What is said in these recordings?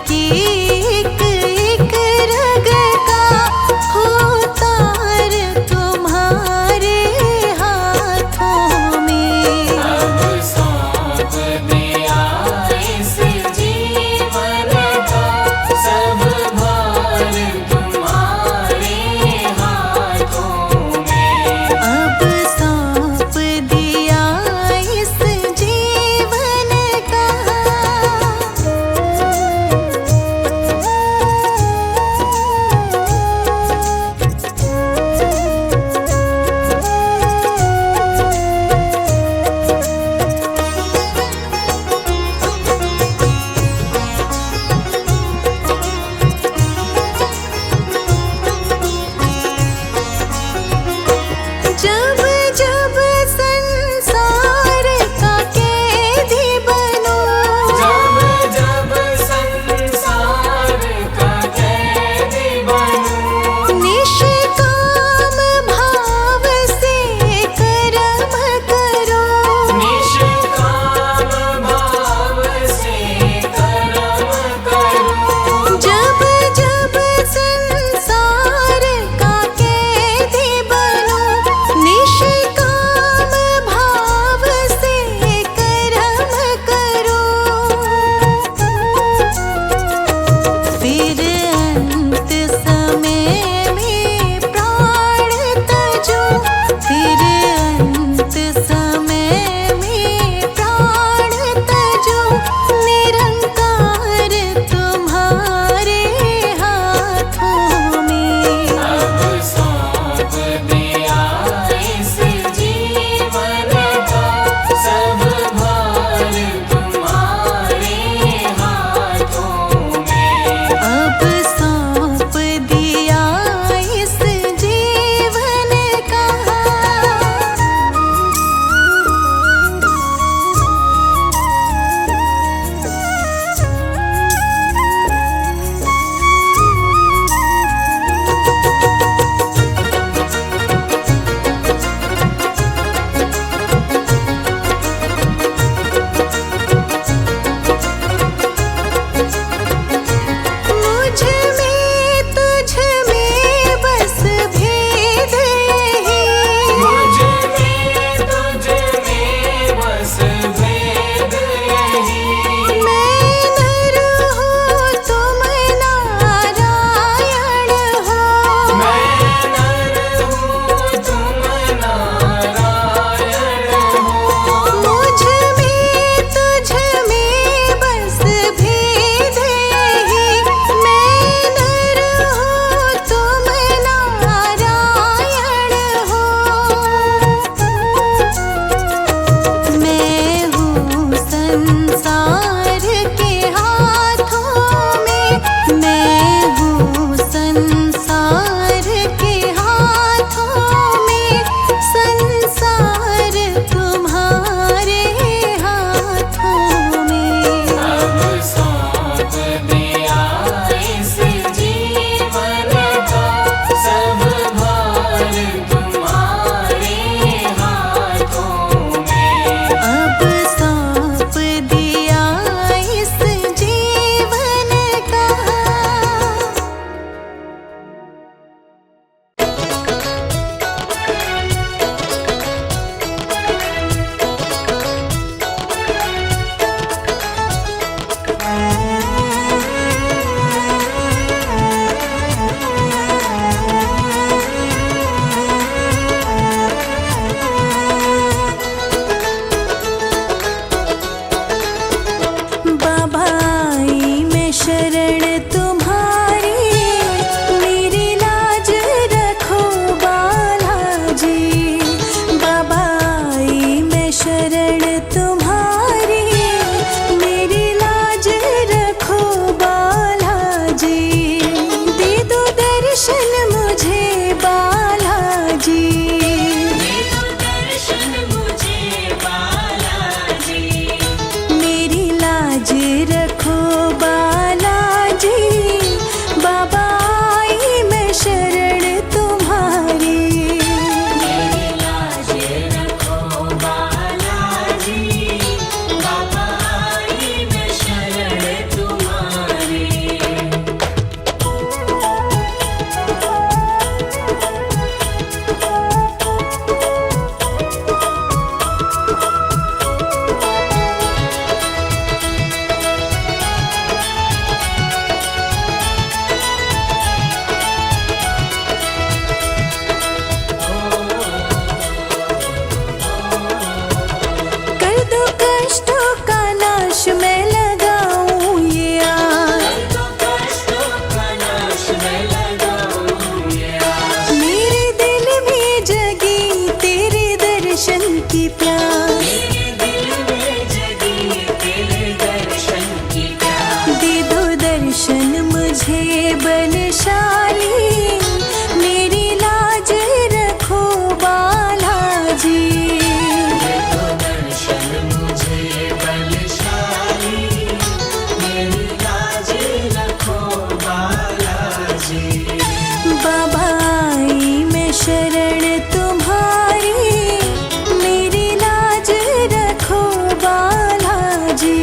कि एक एक रग का होतार तुम्हारे हाथों में। अब सौंप दिया इस जीवन का सब भार तुम्हारे हाथों में। अब सौंप दिया इस जीवन का दर्शन मुझे बलशाली, मेरी लाज रखो बालाजी। दे दो दर्शन मुझे बलशाली, मेरी लाज रखो बालाजी। बाबा आई मैं शरण तुम्हारी, मेरी लाज रखो बालाजी।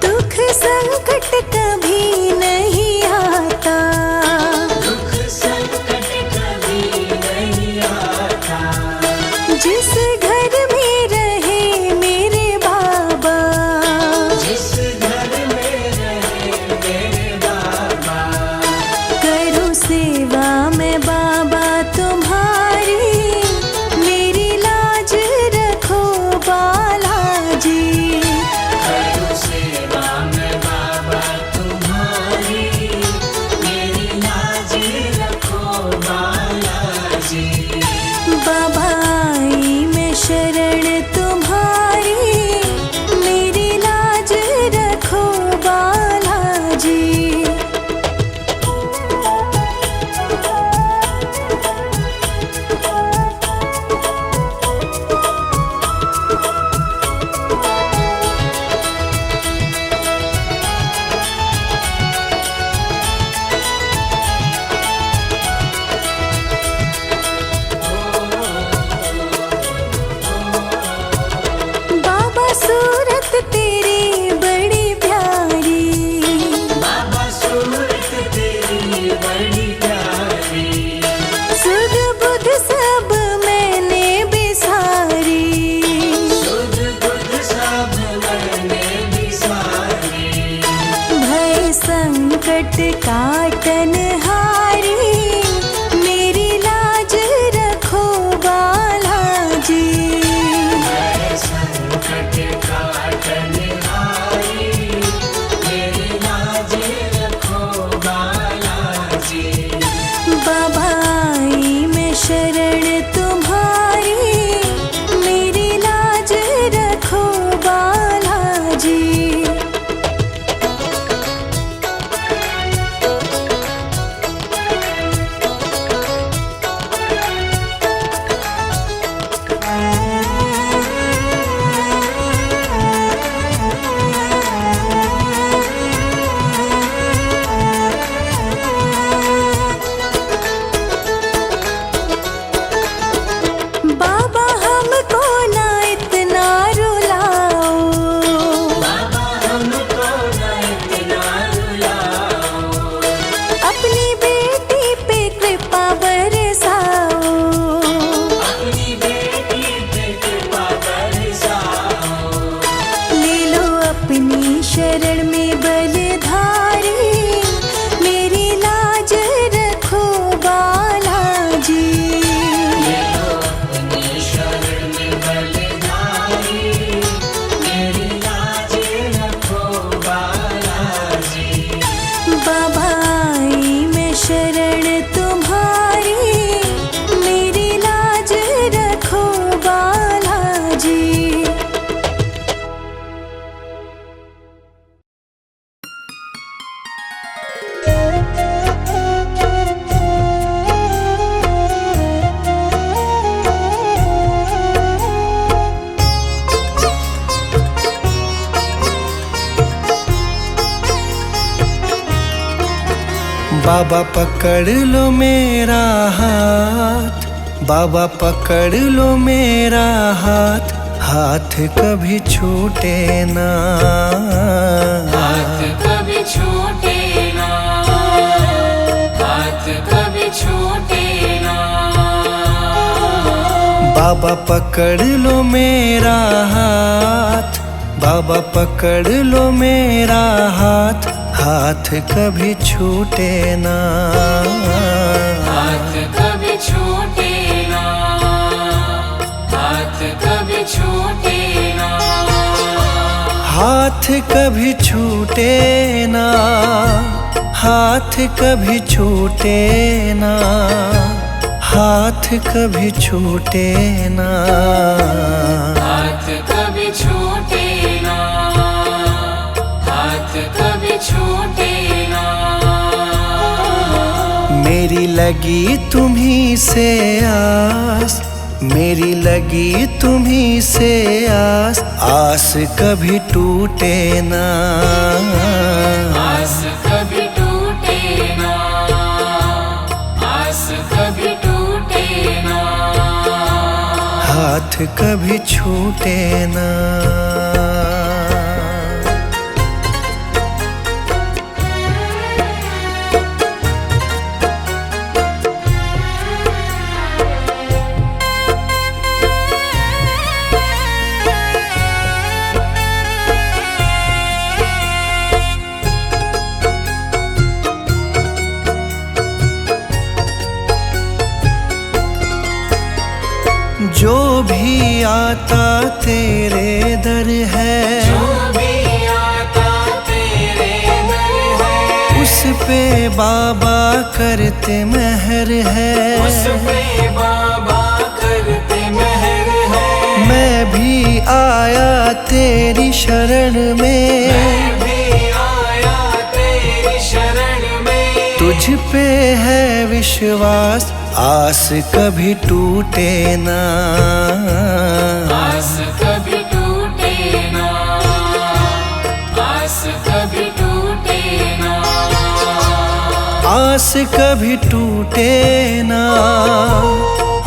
दुख संकट कभी नहीं आता, दुख संकट कभी नहीं आता। जिस घर में रहे मेरे बाबा, जिस घर में रहे मेरे बाबा, करूं सेवा मैं बाबा तुम्हारी, मेरी लाज रखो बालाजी। करूं सेवा मैं बाबा तुम्हारी, मेरी लाज रखो बालाजी। बाबा आई मैं शरण तुम्हारी, मेरी लाज रखो बालाजी। बाबा सूरत तेरी बड़ी प्यारी, बाबा सूरत तेरी बड़ी प्यारी। सुध बुध सब मैंने बिसारी, सुध बुध सब मैंने बिसारी। भय संकट काटन हारी, मेरी लाज रखो बालाजी। मैं संकट काटन हारी, मेरी लाज रखो बालाजी। बाबा आई मैं शरण तुम्हारी, मेरी लाज रखो बालाजी। बाबा हमको ना इतना रुलाओ, बाबा हमको न इतना रुलाओ। अपनी बेटी पे कृपा बरसाओ। अपनी बेटी पे कृपा बरसाओ। ले लो अपनी शरण में बलिधारी, मेरी लाज रखो बालाजी। ले लो अपनी शरण में बलिधारी, मेरी लाज रखो बालाजी। बाबा आई मैं शरण तुम्हारी, मेरी लाज रखो बालाजी। बाबा पकड़ लो मेरा हाथ, बाबा पकड़ लो मेरा हाथ, हाथ कभी छूटे ना। हाथ कभी छूटे ना, हाथ कभी छूटे ना। बाबा पकड़ लो मेरा हाथ, बाबा पकड़ लो मेरा हाथ, हाथ कभी छूटे ना। हाथ कभी छूटे ना। छूटे ना, हाथ कभी छूटे ना, हाथ कभी छूटे ना, हाथ कभी छूटे ना, हाथ कभी छूटे ना, हाथ कभी छूटे ना। मेरी लगी तुम्हीं से आस, मेरी लगी तुम्हीं से आस, आस कभी टूटे ना, आस कभी टूटे ना, आस कभी टूटे ना। हाथ कभी छूटे ना। जो भी आता तेरे दर है, जो भी आता तेरे दर है, उस पे बाबा करते मेहर है, उस पे बाबा करते मेहर है। मैं भी आया तेरी शरण में, मैं भी आया तेरी शरण में, तुझ पे है विश्वास, आस कभी टूटे ना, आस कभी टूटे ना, आस कभी टूटे ना। आस कभी टूटे ना,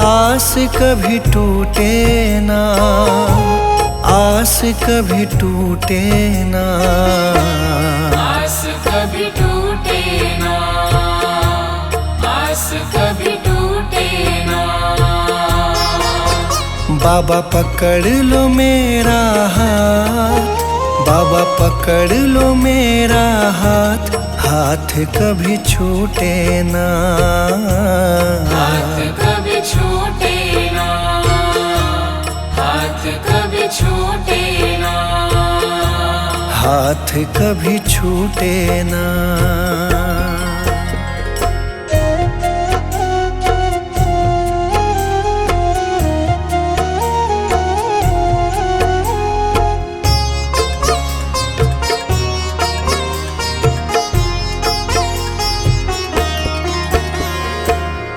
आस कभी टूटे ना, आस कभी टूटे ना, आस कभी टूटे ना, आस कभी टूटे ना। बाबा पकड़ लो मेरा हाथ, बाबा पकड़ लो मेरा हाथ, हाथ कभी छूटे ना, हाथ कभी छूटे ना, हाथ कभी छूटे ना, हाथ कभी छूटे ना।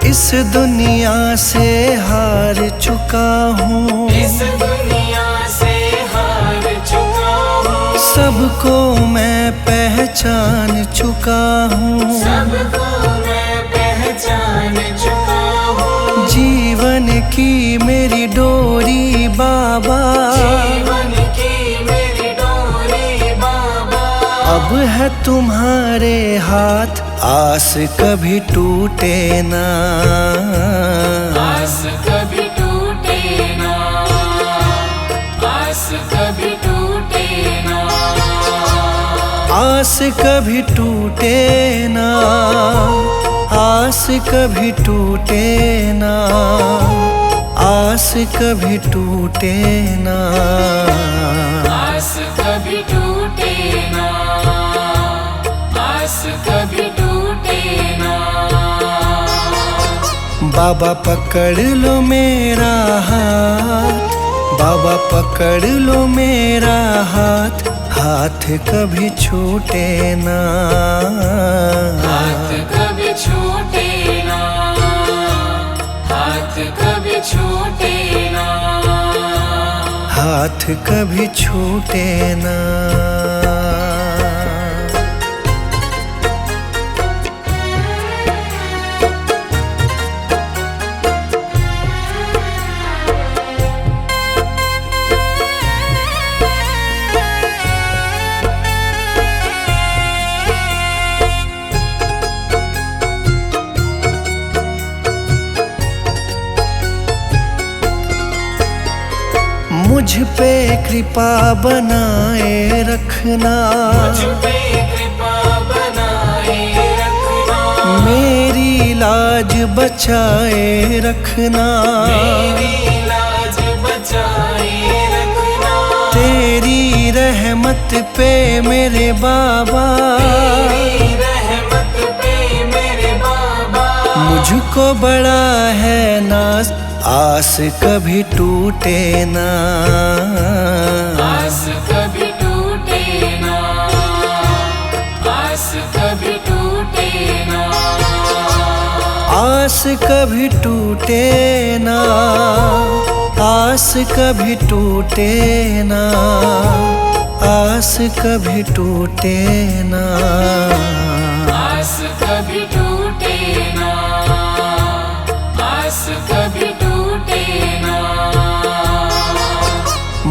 इस दुनिया से हार चुका हूँ, इस दुनिया से हार चुका हूँ, सबको मैं पहचान चुका हूँ, सबको मैं पहचान चुका हूँ। जीवन की मेरी डोरी बाबा, जीवन की मेरी डोरी बाबा, अब है तुम्हारे हाथ, आस कभी टूटे ना, आस कभी टूटे ना, आस कभी टूटे ना, आस कभी टूटे ना, आस कभी टूटे ना, आस कभी टूटे ना, आस कभी टूटे ना, आस कभी टूटे ना। बाबा पकड़ लो मेरा हाथ, बाबा पकड़ लो मेरा हाथ, हाथ कभी छूटे ना, हाथ कभी छूटे ना, हाथ कभी छूटे ना, हाथ कभी छूटे ना। मुझ पे कृपा बनाए रखना, मुझ पे कृपा बनाए रखना, मेरी लाज बचाए रखना, मेरी लाज बचाए पे मेरे बाबा, तेरी रहमत पे मेरे बाबा। मुझको बड़ा है नाज, आस कभी टूटे ना। आस कभी टूटे ना, आस कभी टूटे ना, आस कभी टूटे ना, आस कभी टूटे ना, आस कभी टूटे ना। आस कभी टूटे ना, आस कभी टूटे ना।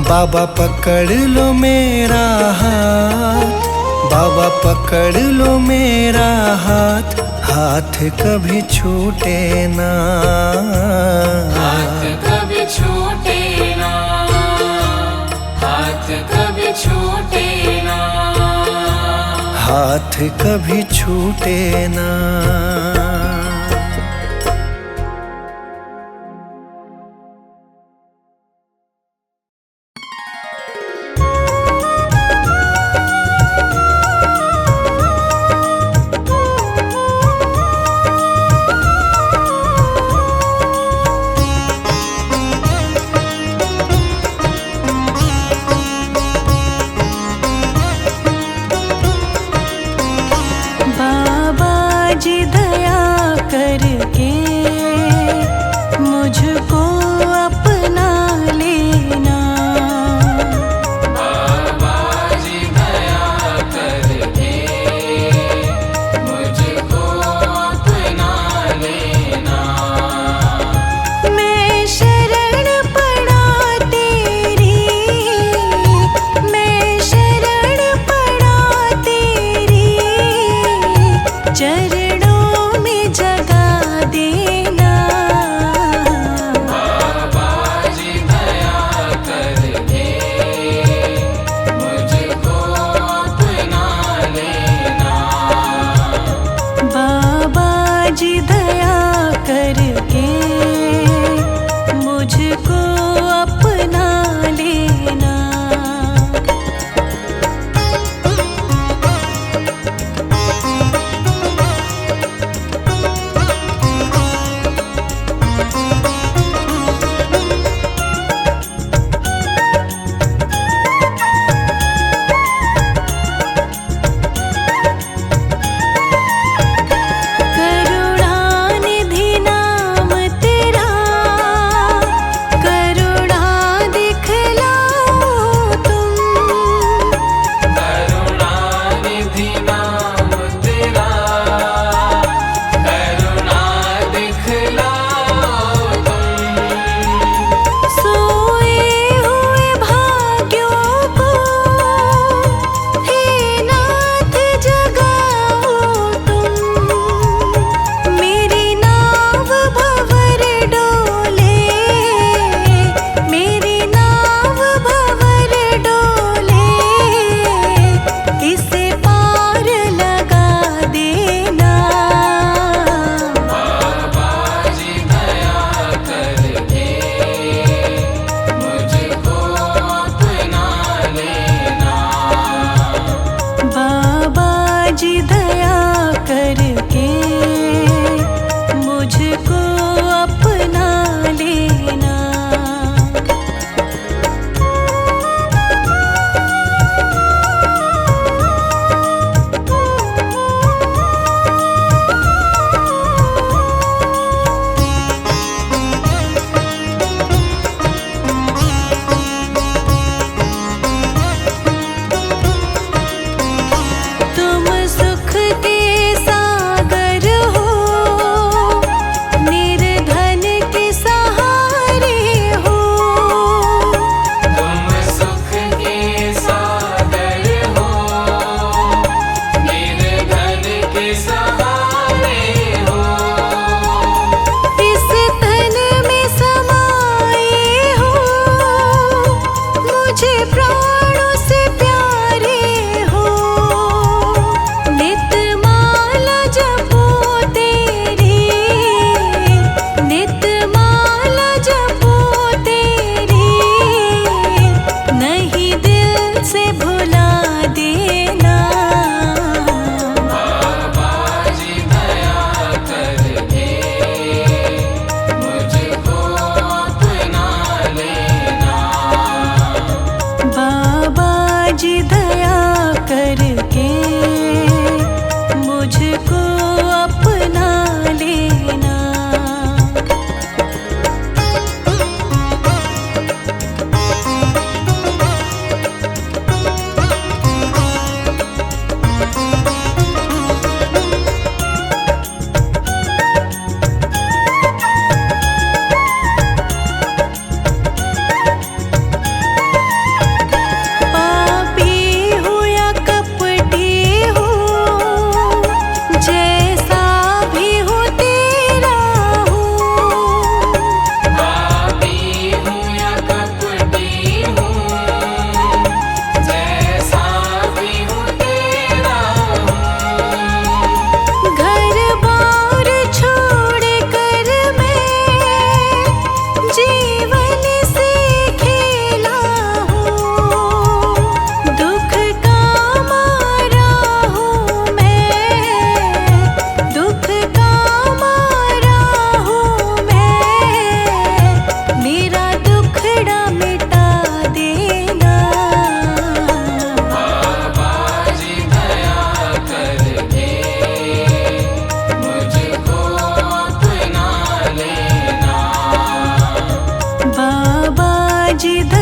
बाबा पकड़ लो मेरा हाथ, बाबा पकड़ लो मेरा हाथ, हाथ कभी छूटे ना। हाथ कभी छूटे ना, हाथ कभी छूटे ना, हाथ कभी छूटे ना। बाबा जी दया जिद